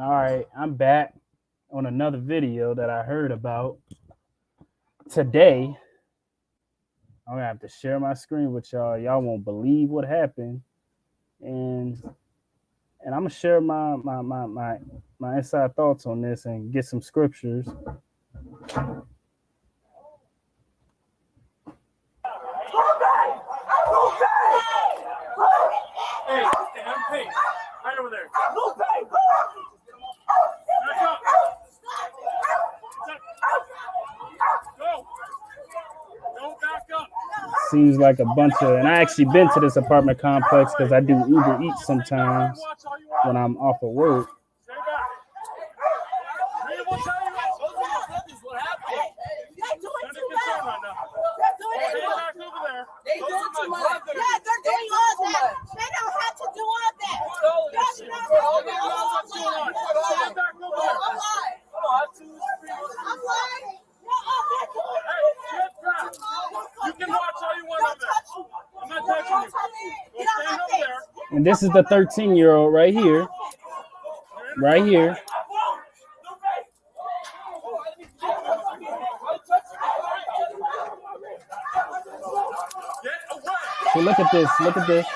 All right, I'm back on another video that I heard about today. I'm gonna have to share my screen with y'all. Y'all won't believe what happened, and I'm gonna share my inside thoughts on this and get some scriptures. Hey, hey, right over there. Go. Don't back up. Seems like a bunch of, and I actually been to this apartment complex because I do Uber Eats sometimes when I'm off of work. Stay back. Rita will tell you what happened. They're doing Send a too concern much. right now. They're doing Stay too much. back over there. They doing too much. Yeah, they're doing all that. They don't have to do all that. That's not Nobody knows what's going on. Stay back over there. I'm lying. I'm lying. No, they're doing Hey, get back. You can watch all you want over there. I'm not touching you. Go stand over there. And this is the 13-year-old right here, right here. Get away. So look at this. Look at this.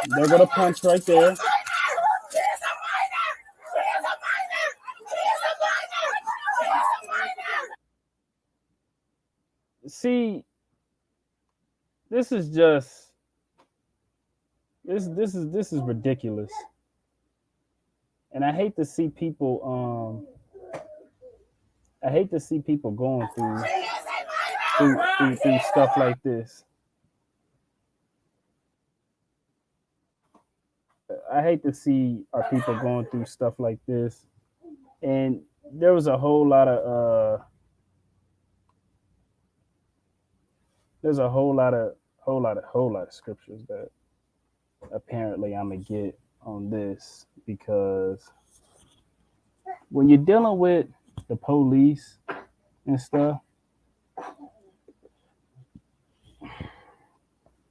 They're gonna punch right there. See, this is just this is ridiculous, and I hate to see people going through stuff like this. I hate to see our people going through stuff like this, and there was a whole lot of there's a whole lot of scriptures that apparently I'm gonna get on this, because when you're dealing with the police and stuff,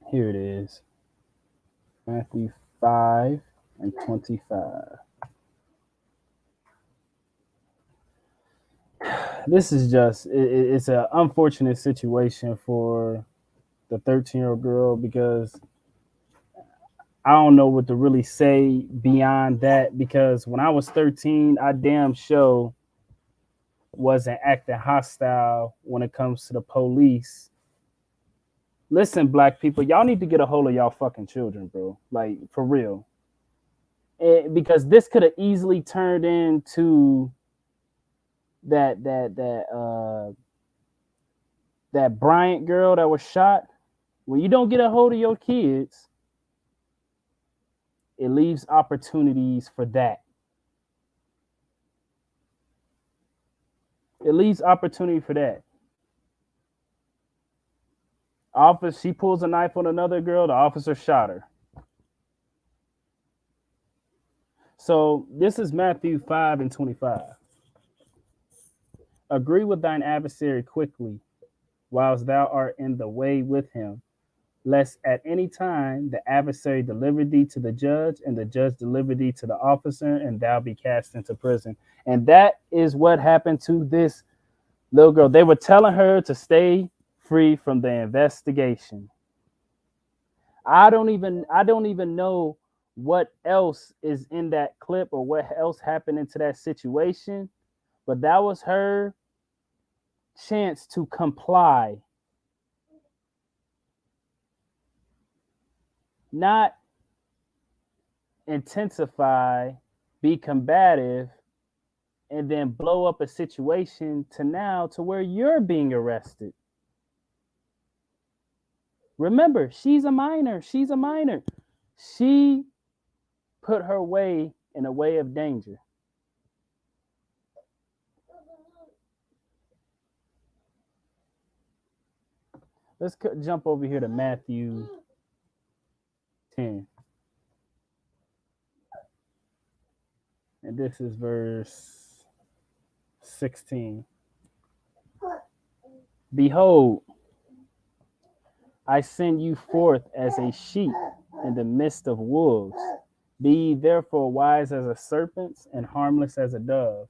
here it is, Matthew 5:25. This is just it's an unfortunate situation for the 13-year-old girl, because I don't know what to really say beyond that, because when I was 13, I damn sure wasn't acting hostile when it comes to the police. Listen, black people, y'all need to get a hold of y'all fucking children, bro. Like, for real. Because this could have easily turned into that Bryant girl that was shot. When you don't get a hold of your kids, it leaves opportunities for that. It leaves opportunity for that. Officer, she pulls a knife on another girl, the officer shot her. So this is Matthew 5:25. Agree with thine adversary quickly, whilst thou art in the way with him, lest at any time the adversary deliver thee to the judge, and the judge deliver thee to the officer, and thou be cast into prison. And that is what happened to this little girl. They were telling her to stay free from the investigation. I don't even know what else is in that clip or what else happened into that situation, but that was her chance to comply, not intensify, be combative, and then blow up a situation to where you're being arrested. Remember, she's a minor. She's a minor. She put her way in a way of danger. Let's jump over here to Matthew 10. And this is verse 16. Behold, I send you forth as a sheep in the midst of wolves. Be ye therefore wise as a serpent and harmless as a dove.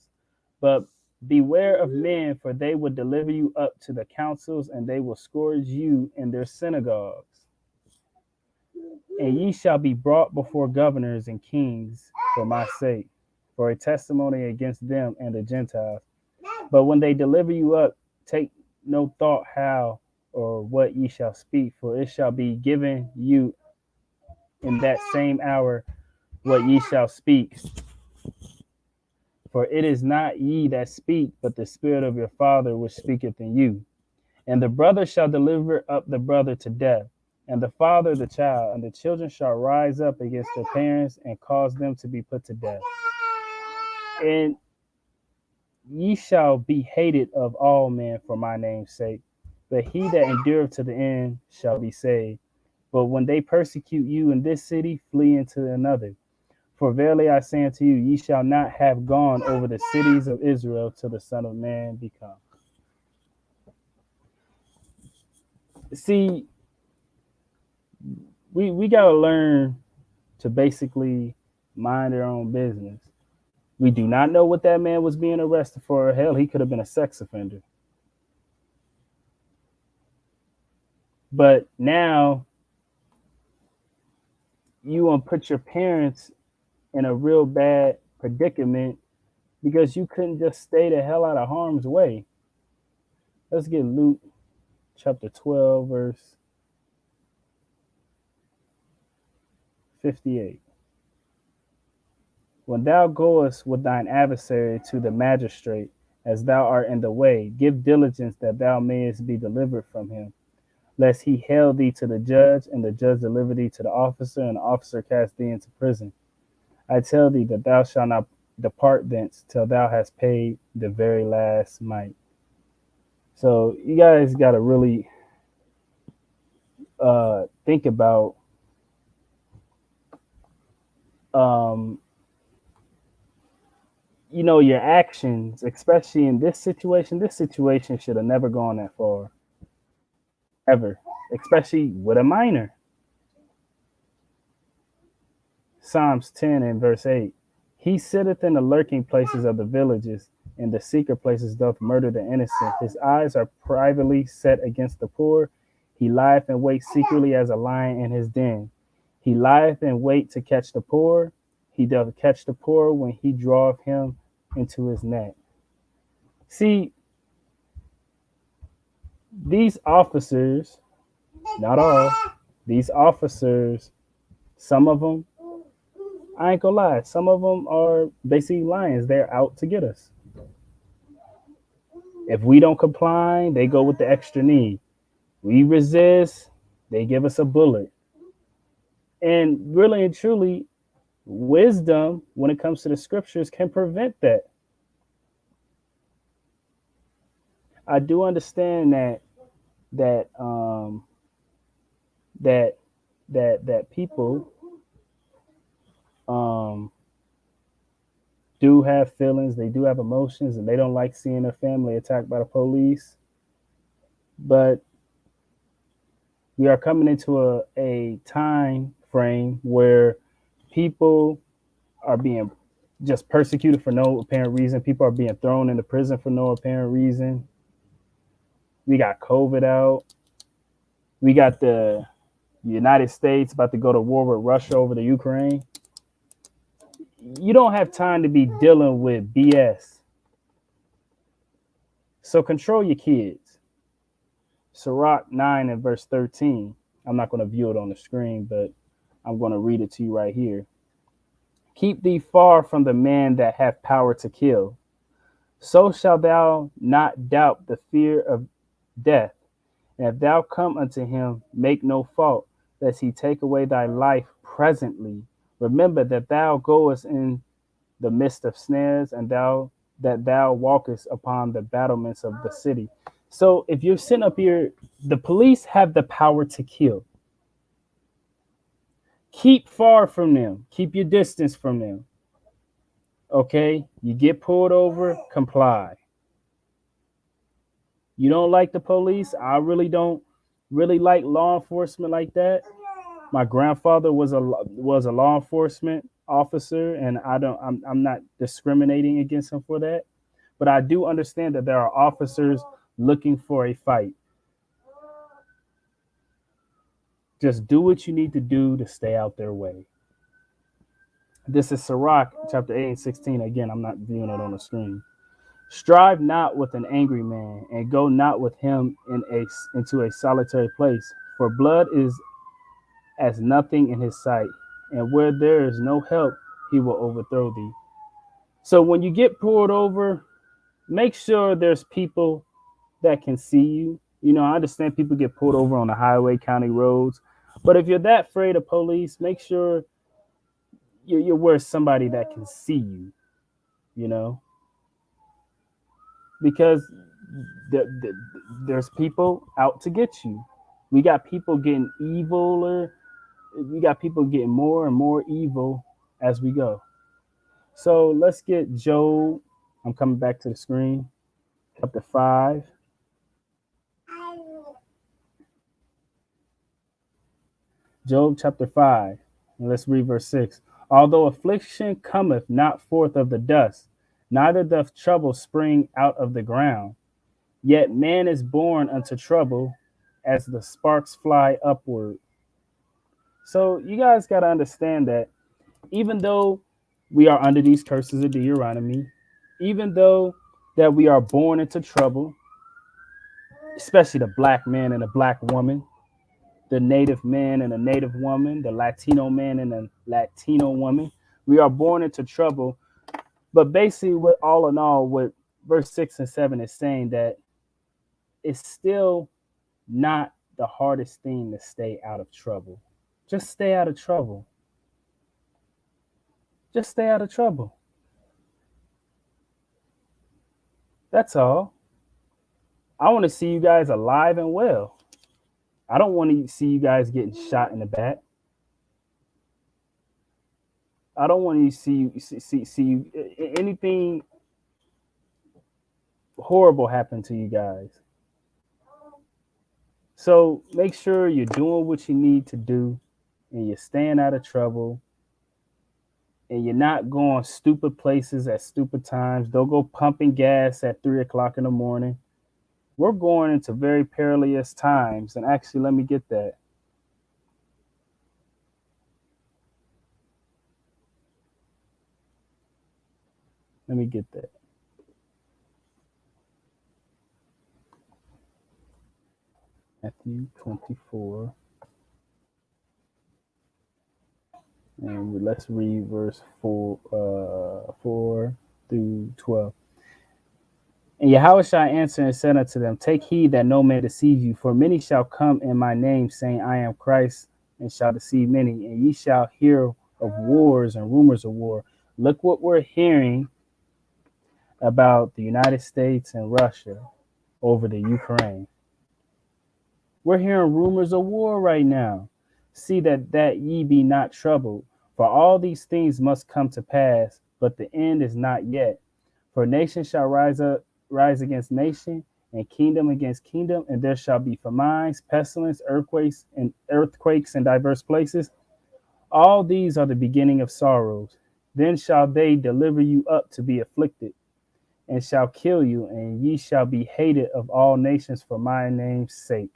But beware of men, for they will deliver you up to the councils, and they will scourge you in their synagogues. And ye shall be brought before governors and kings for my sake, for a testimony against them and the Gentiles. But when they deliver you up, take no thought how or what ye shall speak, for it shall be given you in that same hour what ye shall speak. For it is not ye that speak, but the Spirit of your Father which speaketh in you. And the brother shall deliver up the brother to death, and the father the child, and the children shall rise up against their parents and cause them to be put to death. And ye shall be hated of all men for my name's sake, but he that endureth to the end shall be saved. But when they persecute you in this city, flee into another. For verily I say unto you, ye shall not have gone over the cities of Israel till the Son of Man be come. See, we got to learn to basically mind our own business. We do not know what that man was being arrested for. Hell, he could have been a sex offender. But now you want to put your parents in a real bad predicament because you couldn't just stay the hell out of harm's way. Let's get Luke chapter 12, verse 58. When thou goest with thine adversary to the magistrate, as thou art in the way, give diligence that thou mayest be delivered from him, lest he hale thee to the judge, and the judge deliver thee to the officer, and the officer cast thee into prison. I tell thee that thou shalt not depart thence till thou hast paid the very last mite. So you guys got to really think about your actions, especially in this situation. This situation should have never gone that far, ever, especially with a minor. Psalms 10 and verse 8. He sitteth in the lurking places of the villages, in the secret places doth murder the innocent. His eyes are privately set against the poor. He lieth in wait secretly as a lion in his den. He lieth in wait to catch the poor. He doth catch the poor when he draweth him into his net. See, these officers, not all, these officers, some of them, I ain't gonna lie, some of them are basically lions. They're out to get us. If we don't comply, they go with the extra knee. We resist, they give us a bullet. And really and truly, wisdom, when it comes to the scriptures, can prevent that. I do understand that people do have feelings, they do have emotions, and they don't like seeing their family attacked by the police. But we are coming into a time frame where people are being just persecuted for no apparent reason. People are being thrown into prison for no apparent reason. We got COVID out. We got the United States about to go to war with Russia over the Ukraine. You don't have time to be dealing with BS. So control your kids. Sirach 9 and verse 13. I'm not going to view it on the screen, but I'm going to read it to you right here. Keep thee far from the man that hath power to kill. So shalt thou not doubt the fear of death. And if thou come unto him, make no fault, lest he take away thy life presently. Remember that thou goest in the midst of snares, and thou walkest upon the battlements of the city. So if you're sitting up here, the police have the power to kill. Keep far from them. Keep your distance from them. Okay? You get pulled over, comply. You don't like the police? I really don't really like law enforcement like that. My grandfather was a law enforcement officer, and I'm not discriminating against him for that, but I do understand that there are officers looking for a fight. Just do what you need to do to stay out their way. This is Sirach chapter 8 and 16. Again, I'm not viewing it on the screen. Strive not with an angry man, and go not with him into a solitary place, for blood is as nothing in his sight, and where there is no help, he will overthrow thee. So when you get pulled over, make sure there's people that can see you. You know, I understand people get pulled over on the highway, county roads, but if you're that afraid of police, make sure you're where somebody that can see you, you know, because there's people out to get you. We got people getting eviler. We got people getting more and more evil as we go. So let's get Job. I'm coming back to the screen. Chapter 5. Job chapter 5. And let's read verse 6. Although affliction cometh not forth of the dust, neither doth trouble spring out of the ground, yet man is born unto trouble as the sparks fly upward. So you guys got to understand that even though we are under these curses of Deuteronomy, even though that we are born into trouble, especially the black man and the black woman, the native man and a native woman, the Latino man and a Latino woman, we are born into trouble. But basically, what all in all, what verse 6 and 7 is saying, that it's still not the hardest thing to stay out of trouble. Just stay out of trouble. Just stay out of trouble. That's all. I want to see you guys alive and well. I don't want to see you guys getting shot in the back. I don't want to see you anything horrible happen to you guys. So make sure you're doing what you need to do, and you're staying out of trouble, and you're not going stupid places at stupid times. Don't go pumping gas at 3 o'clock in the morning. We're going into very perilous times. And actually, let me get that. Let me get that. Matthew 24. And let's read verse 4 through 12. And Yahushua answered and said unto them, take heed that no man deceive you, for many shall come in my name, saying, I am Christ, and shall deceive many. And ye shall hear of wars and rumors of war. Look what we're hearing about the United States and Russia over the Ukraine. We're hearing rumors of war right now. See that ye be not troubled, for all these things must come to pass, but the end is not yet. For nation shall rise against nation, and kingdom against kingdom, and there shall be famines, pestilence, earthquakes in diverse places. All these are the beginning of sorrows. Then shall they deliver you up to be afflicted, and shall kill you, and ye shall be hated of all nations for my name's sake.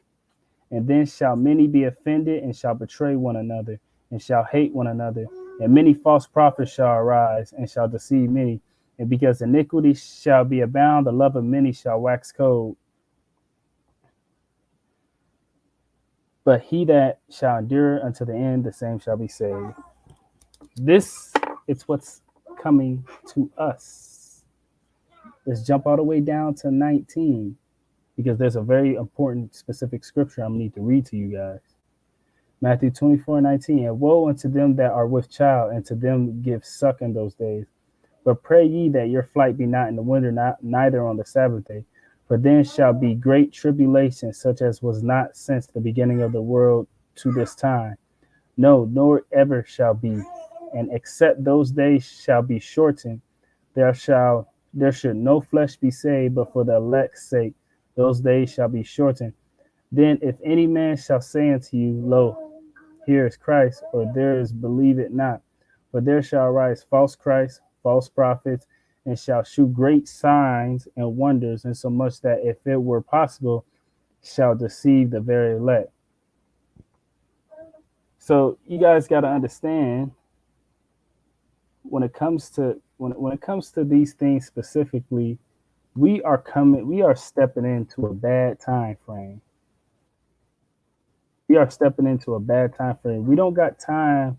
And then shall many be offended, and shall betray one another, and shall hate one another. And many false prophets shall arise, and shall deceive many. And because iniquity shall be abound, the love of many shall wax cold. But he that shall endure unto the end, the same shall be saved. This is what's coming to us. Let's jump all the way down to 19. Because there's a very important specific scripture I'm going to need to read to you guys. Matthew 24:19. And woe unto them that are with child, and to them give suck in those days. But pray ye that your flight be not in the winter, neither on the Sabbath day. For then shall be great tribulation, such as was not since the beginning of the world to this time. No, nor ever shall be. And except those days shall be shortened, there should no flesh be saved, but for the elect's sake those days shall be shortened. Then if any man shall say unto you, lo, here is Christ, or there is, believe it not. But there shall arise false Christs, false prophets, and shall shew great signs and wonders, insomuch that if it were possible, shall deceive the very elect. So you guys got to understand when it comes to when it comes to these things specifically, we are stepping into a bad time frame. We are stepping into a bad time frame. We don't got time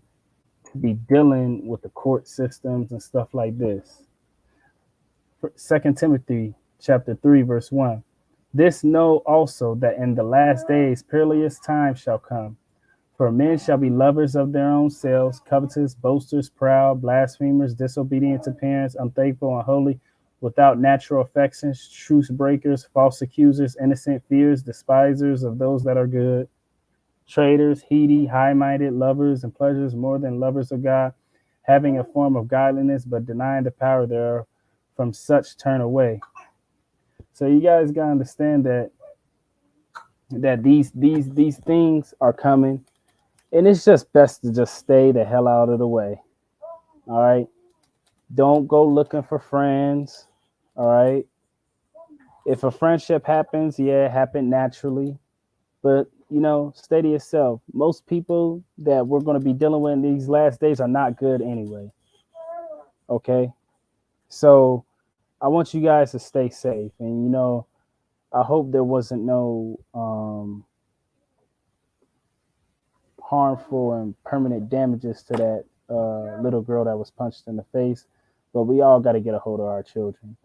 to be dealing with the court systems and stuff like this. 2 Timothy chapter 3 verse 1. This know also that in the last days perilous times shall come. For men shall be lovers of their own selves, covetous, boasters, proud, blasphemers, disobedient to parents, unthankful, unholy, without natural affections, truce breakers, false accusers, innocent fears, despisers of those that are good, traitors, heady, high-minded, lovers and pleasures more than lovers of God, having a form of godliness, but denying the power thereof. From such turn away. So you guys gotta understand that these things are coming, and it's just best to just stay the hell out of the way. All right. Don't go looking for friends. All right. If a friendship happens, yeah, it happened naturally. But stay to yourself. Most people that we're going to be dealing with in these last days are not good anyway. Okay. So I want you guys to stay safe. And, I hope there wasn't no harmful and permanent damages to that little girl that was punched in the face. But we all got to get a hold of our children,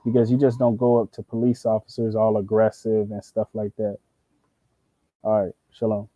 because you just don't go up to police officers all aggressive and stuff like that. All right. Shalom.